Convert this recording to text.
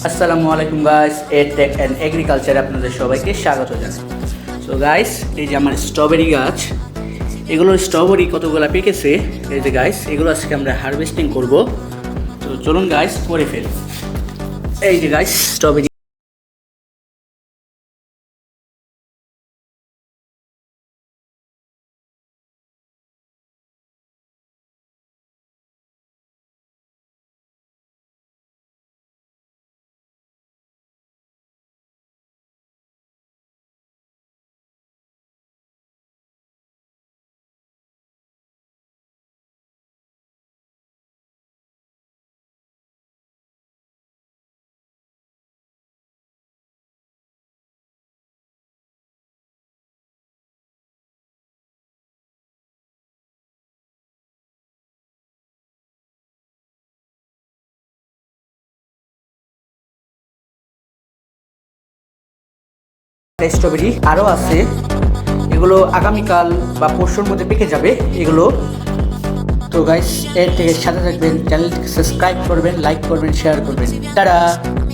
আসসালামু আলাইকুম guys, edtech and এগ্রিকালচারে আপনাদের সবাইকে স্বাগত জানাই। সো গাইস, এই যে আমার স্ট্রবেরি গাছ, এগুলো স্ট্রবেরি কতগুলো পেকেছে। এই যে গাইস, এগুলো আজকে আমরা হারভেস্টিং করব। তো চলুন গাইস করে ফেলি। এই যে গাইস স্ট্রবেরি স্ট্রবেরি আরও আছে, এগুলো আগামীকাল বা পরশুর মধ্যে পেকে যাবে এগুলো। তো গাইস, এর থেকে সাথে থাকবেন, চ্যানেলটিকে সাবস্ক্রাইব করবেন, লাইক করবেন, শেয়ার করবেন। তারা